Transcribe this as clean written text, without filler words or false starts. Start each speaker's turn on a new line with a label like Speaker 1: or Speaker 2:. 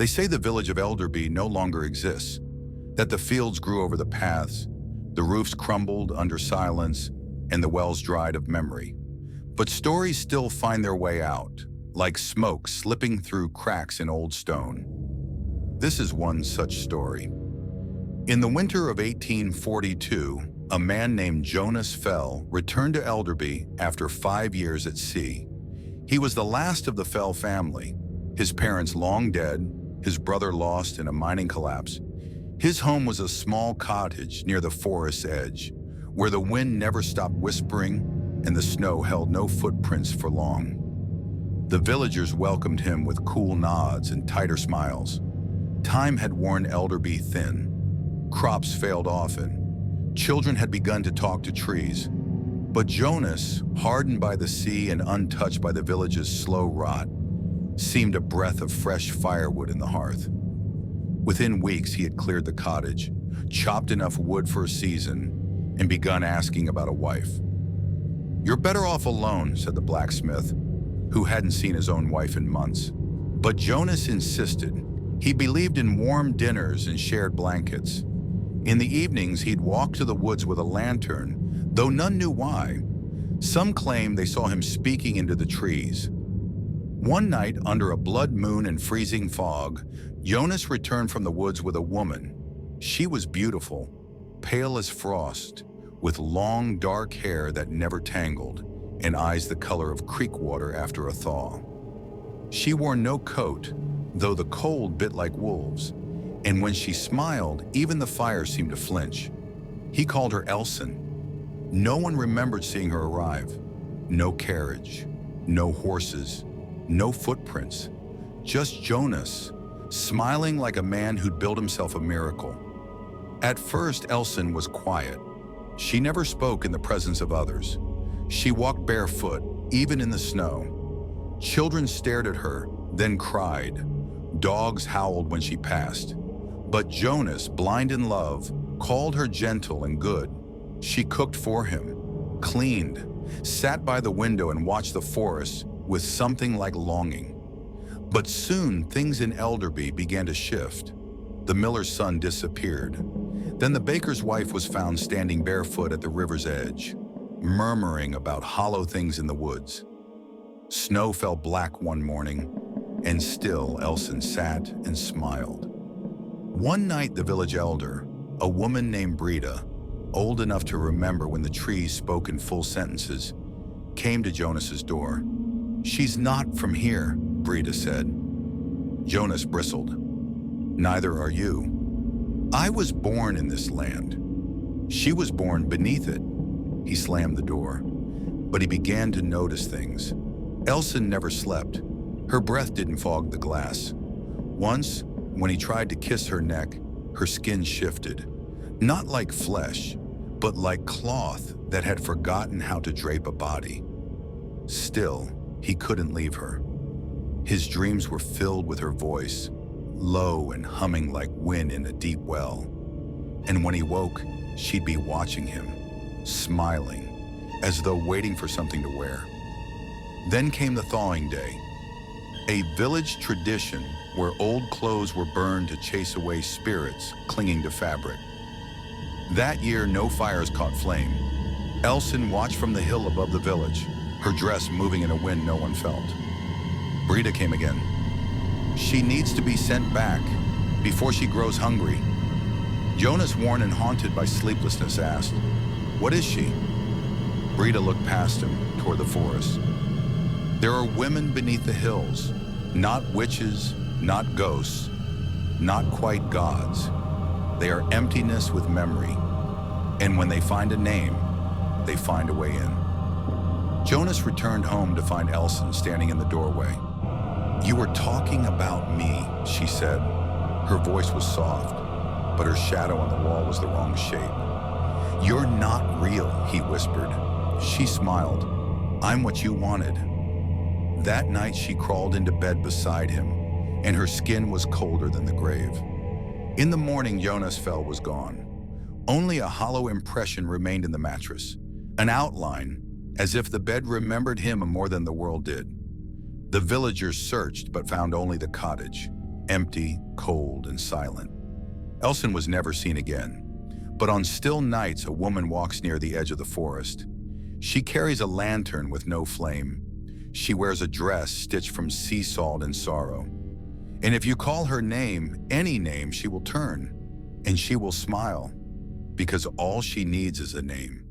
Speaker 1: They say the village of Elderby no longer exists, that the fields grew over the paths, the roofs crumbled under silence, and the wells dried of memory. But stories still find their way out, like smoke slipping through cracks in old stone. This is one such story. In the winter of 1842, a man named Jonas Fell returned to Elderby after 5 years at sea. He was the last of the Fell family, his parents long dead, his brother lost in a mining collapse. His home was a small cottage near the forest's edge, where the wind never stopped whispering and the snow held no footprints for long. The villagers welcomed him with cool nods and tighter smiles. Time had worn Elderby thin. Crops failed often. Children had begun to talk to trees. But Jonas, hardened by the sea and untouched by the village's slow rot, seemed a breath of fresh firewood in the hearth. Within weeks, he had cleared the cottage, chopped enough wood for a season, and begun asking about a wife. "You're better off alone," said the blacksmith, who hadn't seen his own wife in months. But Jonas insisted. He believed in warm dinners and shared blankets. In the evenings, he'd walk to the woods with a lantern, though none knew why. Some claimed they saw him speaking into the trees. One night, under a blood moon and freezing fog, Jonas returned from the woods with a woman. She was beautiful, pale as frost, with long, dark hair that never tangled, and eyes the color of creek water after a thaw. She wore no coat, though the cold bit like wolves, and when she smiled, even the fire seemed to flinch. He called her Elsin. No one remembered seeing her arrive. No carriage, no horses, no footprints, just Jonas, smiling like a man who'd built himself a miracle. At first, Elsin was quiet. She never spoke in the presence of others. She walked barefoot, even in the snow. Children stared at her, then cried. Dogs howled when she passed. But Jonas, blind in love, called her gentle and good. She cooked for him, cleaned, sat by the window and watched the forest with something like longing. But soon things in Elderby began to shift. The miller's son disappeared. Then the baker's wife was found standing barefoot at the river's edge, murmuring about hollow things in the woods. Snow fell black one morning, and still Elsin sat and smiled. One night the village elder, a woman named Brita, old enough to remember when the trees spoke in full sentences, came to Jonas's door. "She's not from here," Brita said. Jonas bristled. "Neither are you. I was born in this land. She was born beneath it." He slammed the door, but he began to notice things. Elsin never slept. Her breath didn't fog the glass. Once, when he tried to kiss her neck, her skin shifted. Not like flesh, but like cloth that had forgotten how to drape a body. Still, he couldn't leave her. His dreams were filled with her voice, low and humming like wind in a deep well. And when he woke, she'd be watching him, smiling, as though waiting for something to wear. Then came the thawing day, a village tradition where old clothes were burned to chase away spirits clinging to fabric. That year, no fires caught flame. Elsin watched from the hill above the village, her dress moving in a wind no one felt. Brita came again. "She needs to be sent back before she grows hungry." Jonas, worn and haunted by sleeplessness, asked, "What is she?" Brita looked past him toward the forest. "There are women beneath the hills, not witches, not ghosts, not quite gods. They are emptiness with memory, and when they find a name, they find a way in." Jonas returned home to find Elsin standing in the doorway. "You were talking about me," she said. Her voice was soft, but her shadow on the wall was the wrong shape. "You're not real," he whispered. She smiled. "I'm what you wanted." That night she crawled into bed beside him, and her skin was colder than the grave. In the morning, Jonas Fell was gone. Only a hollow impression remained in the mattress, an outline, as if the bed remembered him more than the world did. The villagers searched but found only the cottage, empty, cold, and silent. Elsin was never seen again. But on still nights, a woman walks near the edge of the forest. She carries a lantern with no flame. She wears a dress stitched from sea salt and sorrow. And if you call her name, any name, she will turn, and she will smile, because all she needs is a name.